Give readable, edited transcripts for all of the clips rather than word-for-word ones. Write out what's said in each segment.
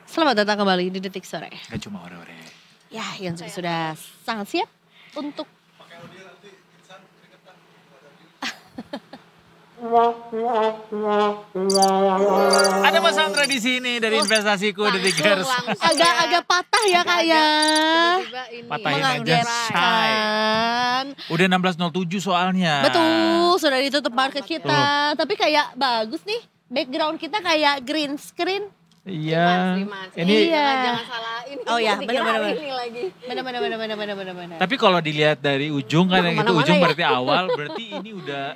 Selamat datang kembali di Detik Sore. Gak cuma ore-ore. Ya, yang sudah sangat siap untuk Ada Mas Andra di sini dari investasiku Detikers. agak patah ya Kak ya. Tiba-tiba ini Patahin aja, Mengagetkan. Udah 16.07 soalnya. Betul, sudah ditutup market kita. Tapi kayak bagus nih, background kita kayak green screen. Iya. Iya. Ini jangan salah ini. Oh ya, dikira benar-benar. ini lagi. Benar. tapi kalau dilihat dari ujung kan Udah yang itu kemana-mana ujung ya. berarti awal, berarti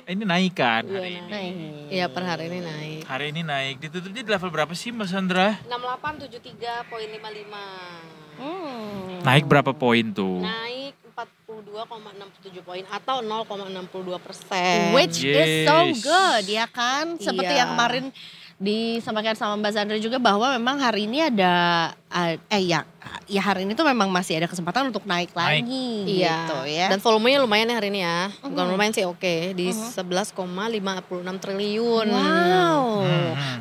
ini naik kan hari ini. Iya, per hari ini naik. Hari ini naik. Ditutupnya di level berapa sih Mas Andra? 6873.55. Naik berapa poin tuh? Naik 42,67 poin atau 0,62%. Which is so Yes. good ya kan. Seperti Iya. yang kemarin disampaikan sama Mbak Zandra juga bahwa memang hari ini ada ya hari ini tuh memang masih ada kesempatan untuk naik lagi Iya. gitu ya. Dan volumenya lumayan ya hari ini ya. Bukan lumayan sih, oke. Di 11,56 triliun. Wow.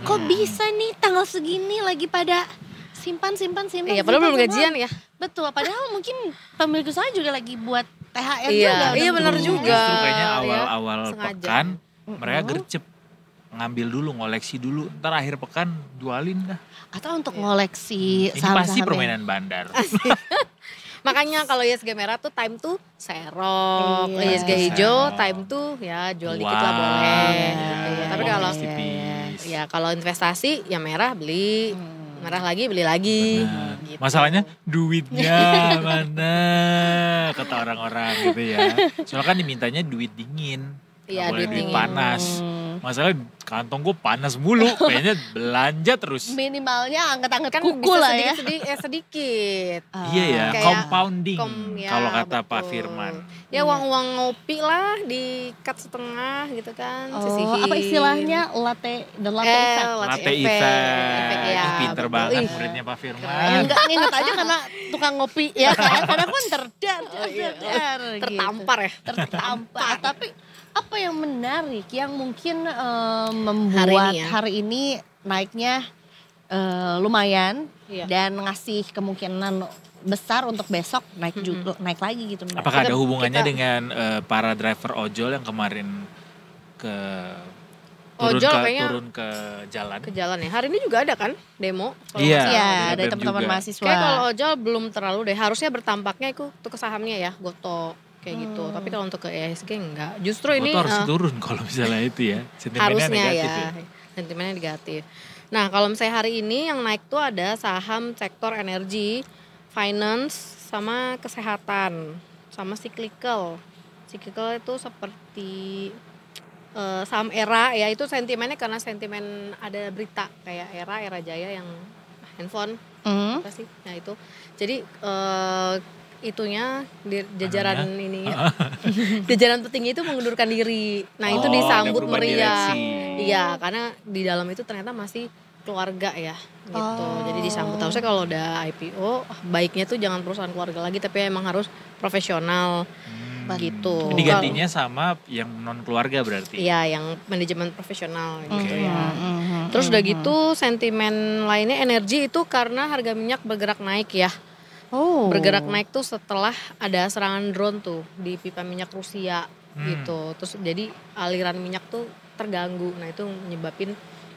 Kok bisa nih tanggal segini lagi pada simpan. Iya, padahal belum gajian ya. Betul, padahal mungkin pemilik usaha juga lagi buat THR Iya, juga. iya udah benar betul. juga. Justru kayaknya ya. awal-awal Sengaja. pekan mereka gercep. Ngambil dulu, ngoleksi dulu. Ntar akhir pekan jualin dah. Atau untuk ngoleksi Ini saham-saham pasti yang- permainan bandar. Makanya kalau ISG merah tuh time tuh serok, Iya. ISG hijau Serok. time tuh ya jual dikit lah boleh. Iya, tapi uang kalau tipis-tipis. ya kalau investasi ya merah beli, merah lagi beli lagi. Benar. Gitu. Masalahnya duitnya mana kata orang-orang gitu ya. Soalnya kan dimintanya duit dingin. Iya, Nggak boleh duit duit dingin. panas. Masalah kantong gue panas mulu. Kayaknya belanja terus. Minimalnya angkat-angkat Kan kuku bisa lah ya. sedikit. Iya ya, Kayak compounding ya, kalau kata Pak betul. Firman. Ya uang-uang ngopi lah di-cut setengah gitu kan. Oh, sisihin. apa istilahnya latte effect? Latte effect. effect. ya, Ih, pinter betul. banget Ih, muridnya Pak Firman. Enggak nginget aja karena tukang ngopi ya kan. Karena pun tertampar ya. tertampar. Tapi apa yang menarik yang mungkin membuat ya. hari ini naiknya lumayan Iya. dan ngasih kemungkinan besar untuk besok naik juga naik lagi gitu. Mbak. Apakah ada Kita- hubungannya kita- dengan para driver ojol yang kemarin ke Ojol kayaknya- turun ke jalan? Ke jalan ya. Hari ini juga ada kan demo. Kalau Iya. nggak salah. Iya, ada dari BEM teman-teman juga. mahasiswa. Kayak kalau ojol belum terlalu deh. Harusnya bertampaknya itu ke sahamnya ya, Goto kayak gitu. Tapi kalau untuk ke ESG enggak. Justru ini Motor harus turun kalau misalnya itu ya. Sentimennya harusnya negatif ya. Sentimennya negatif. Nah, kalau misalnya hari ini yang naik tuh ada saham sektor energi, finance, sama kesehatan, sama cyclical. Cyclical itu seperti saham ERA ya, itu sentimennya karena sentimen ada berita kayak ERA Jaya yang handphone Hmm. apa sih? Nah itu. Jadi itunya di jajaran ini jajaran petinggi itu mengundurkan diri. Nah, itu Oh, disambut ada perubahan meriah. direksi. Iya, karena di dalam itu ternyata masih keluarga ya gitu. Jadi disambut. Harusnya kalau udah IPO baiknya tuh jangan perusahaan keluarga lagi tapi emang harus profesional gitu. Ini gantinya sama yang non keluarga berarti. Iya, yang manajemen profesional gitu Oke. ya. Terus udah gitu sentimen lainnya energi itu karena harga minyak bergerak naik ya. Oh. Bergerak naik tuh setelah ada serangan drone tuh di pipa minyak Rusia gitu. Terus jadi aliran minyak tuh terganggu. Nah, itu menyebabin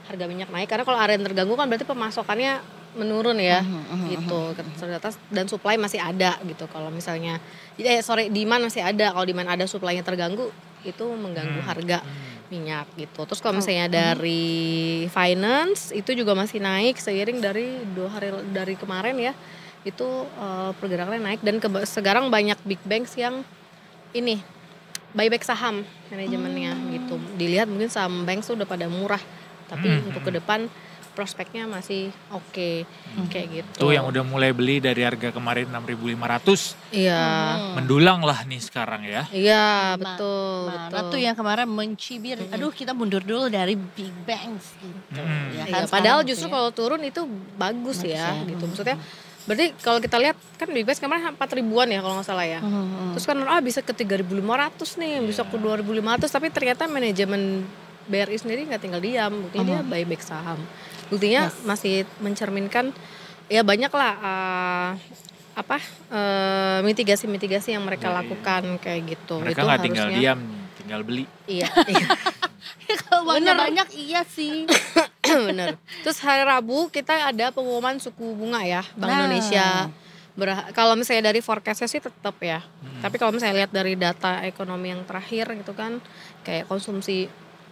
harga minyak naik karena kalau aliran terganggu kan berarti pemasokannya menurun ya gitu. Ternyata dan supply masih ada gitu. Kalau misalnya demand masih ada. Kalau demand ada, supply-nya terganggu, itu mengganggu harga minyak gitu. Terus kalau misalnya dari finance itu juga masih naik seiring dari 2 hari dari kemarin ya. Itu pergerakannya naik dan sekarang banyak big banks yang ini buyback saham manajemennya gitu. Dilihat mungkin saham bank tuh udah pada murah, tapi untuk ke depan prospeknya masih oke kayak gitu. Tuh yang udah mulai beli dari harga kemarin 6.500. Iya. Mendulang lah nih sekarang ya. Iya, betul, betul. Ratu yang kemarin mencibir, aduh kita mundur dulu dari big banks gitu. Ya kan, Iya, padahal sekarang justru gitu ya. kalau turun itu bagus ya gitu. Maksudnya berarti kalau kita lihat kan di BES kemarin 4 ribuan ya kalau nggak salah ya. Terus kan bisa ke 3.500 nih, bisa ke 2.500 tapi ternyata manajemen BRI sendiri nggak tinggal diam, buktinya dia buyback saham. Buktinya masih mencerminkan Ya banyak lah mitigasi-mitigasi yang mereka Iya, iya. lakukan kayak gitu. Mereka Itu nggak tinggal harusnya diam, tinggal beli. iya. Kalau uangnya Bener. banyak iya sih. Bener. Terus hari Rabu kita ada pengumuman suku bunga ya Bank Nah. Indonesia. Kalau misalnya dari forecastnya sih tetap ya. Tapi kalau misalnya lihat dari data ekonomi yang terakhir gitu kan, kayak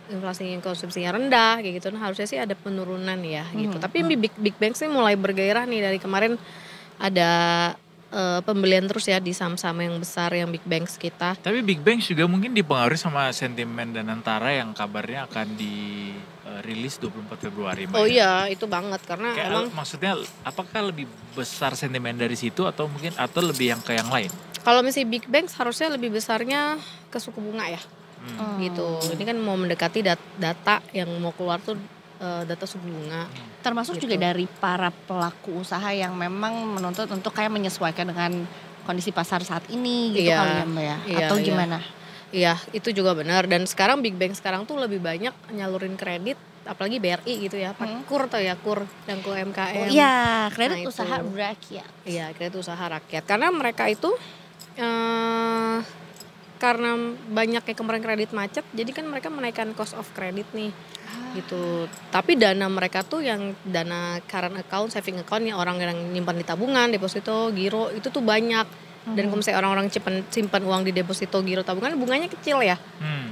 inflasinya rendah kayak gitu, nah harusnya sih ada penurunan ya gitu. Tapi big bank sih mulai bergairah nih dari kemarin ada pembelian terus ya di saham-saham yang besar yang big banks kita. Tapi Big Bang juga mungkin dipengaruhi sama sentimen Danantara yang kabarnya akan dirilis 24 Februari. Mbak, Oh ya. iya, itu banget karena Kayak emang maksudnya apakah lebih besar sentimen dari situ atau lebih yang ke yang lain? kalau misalnya big banks harusnya lebih besarnya ke suku bunga ya. Gitu. Ini kan mau mendekati data yang mau keluar tuh data suku bunga. Termasuk Gitu. juga dari para pelaku usaha yang memang menuntut untuk kayak menyesuaikan dengan kondisi pasar saat ini gitu Iya. kali ya Mbak ya? Iya, Atau iya. gimana? Iya, itu juga benar. Dan sekarang big bank sekarang tuh lebih banyak nyalurin kredit, apalagi BRI gitu ya. KUR tuh ya, KUR dan UMKM. Iya, kredit Nah, itu. usaha rakyat. Iya, kredit usaha rakyat. Karena mereka itu karena banyaknya kemarin kredit macet, jadi kan mereka menaikkan cost of credit nih. Gitu. Tapi dana mereka tuh yang dana current account, saving account yang orang yang nyimpan di tabungan, deposito, giro itu tuh banyak. Dan kalau misalnya orang-orang simpan uang di deposito, giro, tabungan bunganya kecil ya.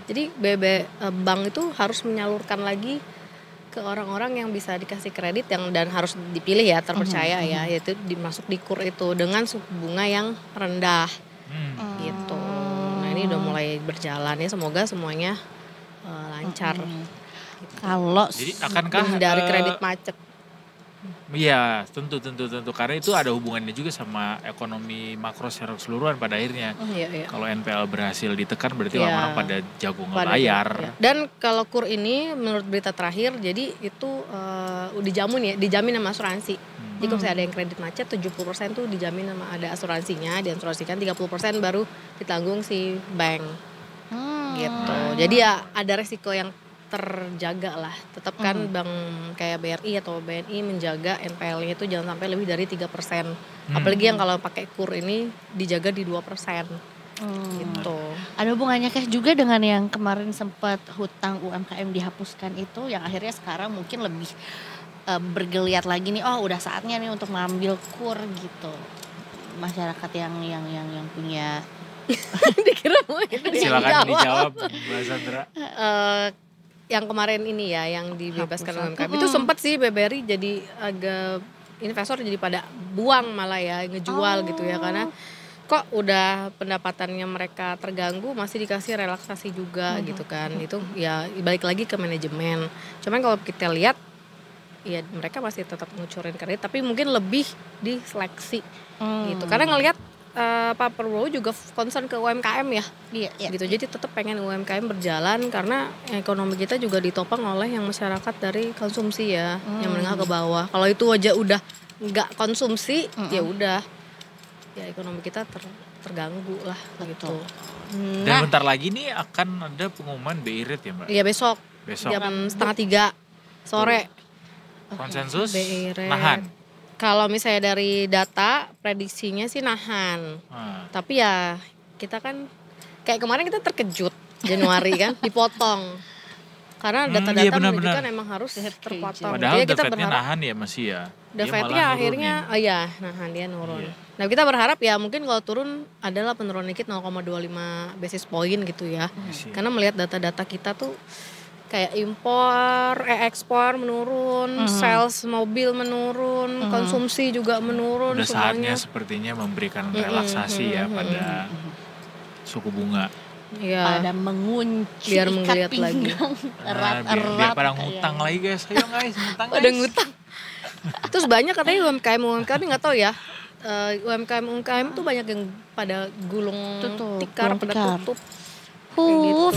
Jadi bank itu harus menyalurkan lagi ke orang-orang yang bisa dikasih kredit dan harus dipilih ya, terpercaya ya, yaitu dimasuk di KUR itu dengan suku bunga yang rendah gitu. Nah ini udah mulai berjalan ya, semoga semuanya lancar. Kalau Jadi akankah Menghindari kredit macet. Iya, tentu karena itu ada hubungannya juga sama ekonomi makro secara keseluruhan pada akhirnya. Iya. Kalau NPL berhasil ditekan berarti Iya. orang-orang pada jago Pada ngebayar. ya. Dan kalau KUR ini menurut berita terakhir, jadi itu dijamin sama asuransi. Jadi kalau misalnya ada yang kredit macet 70% tuh dijamin sama ada asuransinya, diasuransikan 30% baru ditanggung si bank. Gitu. Jadi ya ada resiko yang terjaga lah. Tetap kan bank kayak BRI atau BNI menjaga NPL-nya itu jangan sampai lebih dari 3%. Apalagi yang kalau pakai KUR ini dijaga di 2%. Gitu. ada hubungannya kah juga dengan yang kemarin sempat hutang UMKM dihapuskan itu, yang akhirnya sekarang mungkin lebih bergeliat lagi nih, oh udah saatnya nih untuk mengambil KUR gitu. Masyarakat yang punya Dikira mau itu yang Silakan jawab. dijawab Mbak Sandra. Yang kemarin ini ya yang dibebaskan Hapus. UMKM itu sempat sih BBRI jadi agak investor jadi pada buang malah ya, ngejual gitu ya, karena kok udah pendapatannya mereka terganggu masih dikasih relaksasi juga gitu kan. Itu ya balik lagi ke manajemen. Cuman kalau kita lihat ya mereka masih tetap ngucurin kredit tapi mungkin lebih diseleksi gitu. Karena ngelihat Pak Prabowo juga concern ke UMKM ya. Iya. Gitu. Jadi tetap pengen UMKM berjalan karena ekonomi kita juga ditopang oleh yang masyarakat dari konsumsi ya, yang menengah ke bawah. Kalau itu aja udah nggak konsumsi, ya udah, ya ekonomi kita terganggu lah gitu. Dan bentar lagi nih akan ada pengumuman BI rate ya Mbak? Iya besok Besok. jam 2:30 sore. Konsensus BI rate. nahan. Kalau misalnya dari data prediksinya sih nahan. Tapi ya kita kan kayak kemarin kita terkejut Januari kan dipotong. Karena data-data iya menunjukkan benar. emang harus terpotong. Padahal Jadi kita The Fed-nya berharap nahan ya masih ya. The Dia Fed-nya malah akhirnya nurunin. nahan, dia nurun. Iya. Nah, kita berharap ya mungkin kalau turun adalah penurunan dikit 0,25 basis point gitu ya. Karena melihat data-data kita tuh kayak ekspor menurun, sales mobil menurun, konsumsi juga menurun. Udah saatnya semuanya. sepertinya memberikan relaksasi ya pada suku bunga. Iya. Pada mengunci Biar ikat menggeliat lagi. pinggang erat-erat. Biar pada ngutang lagi guys. Ayo guys ngutang guys. Pada ngutang. Terus banyak katanya UMKM nggak tahu ya. UMKM tuh banyak yang pada gulung Tutup, tikar, gulung pada tikar. tutup. Kayak gitu.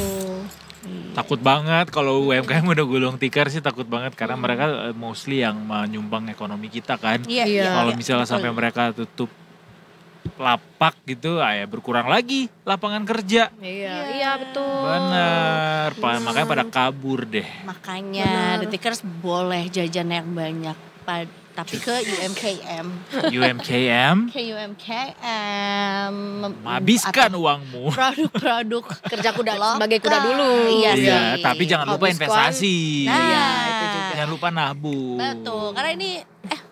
Takut banget kalau UMKM udah gulung tikar sih, takut banget karena mereka mostly yang menyumbang ekonomi kita kan. Iya. Kalau misalnya sampai mereka tutup lapak gitu, ya berkurang lagi lapangan kerja. Iya betul. Bener, makanya pada kabur deh. Makanya The Tickers boleh jajan yang banyak. tapi ke UMKM. UMKM Ke UMKM. menghabiskan Atau uangmu. produk-produk Kerja kuda lokal. sebagai kuda dulu. Iya sih. Iya, tapi jangan lupa Habis investasi. Nah, Iya, itu juga. Jangan lupa nabung. Betul, karena ini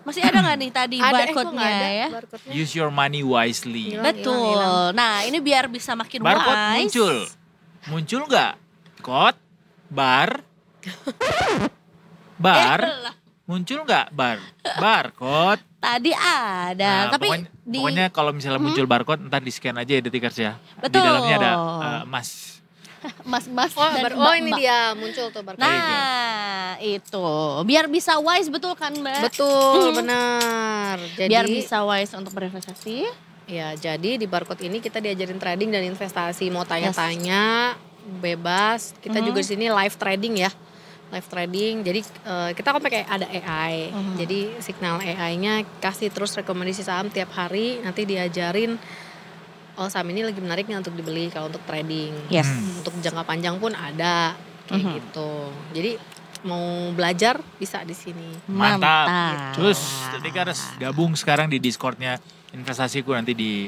masih ada nggak nih tadi Ada kok barcode-nya nggak ada ya? barcode-nya. Use your money wisely. Hilang, Betul. hilang. Nah, ini biar bisa makin Barcode wise. muncul. Muncul nggak? Code, bar, bar, lah, muncul nggak bar, barcode. tadi ada, Nah, tapi pokoknya kalau misalnya muncul barcode, ntar di scan aja ya Detikers ya. Di Betul. dalamnya ada emas. mas-mas Oh, dan oh ini mbak-mbak. dia muncul tuh barcode. Nah, itu biar bisa wise, betul kan Mbak? Betul, benar. Jadi Biar bisa wise untuk berinvestasi. ya, jadi di barcode ini kita diajarin trading dan investasi. Mau tanya-tanya bebas. Kita juga di sini live trading ya. Live trading. Jadi kita kan pakai ada AI. Jadi signal AI-nya kasih terus rekomendasi saham tiap hari, nanti diajarin oh saham ini lagi menarik nih untuk dibeli kalau untuk trading. Yes. Untuk jangka panjang pun ada kayak gitu. Jadi mau belajar bisa di sini. Mantap. Mantap. Terus Detikers gabung sekarang di Discordnya investasiku, nanti di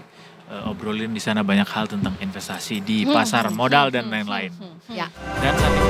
obrolin di sana banyak hal tentang investasi di pasar modal dan lain-lain. Ya. Dan saat ini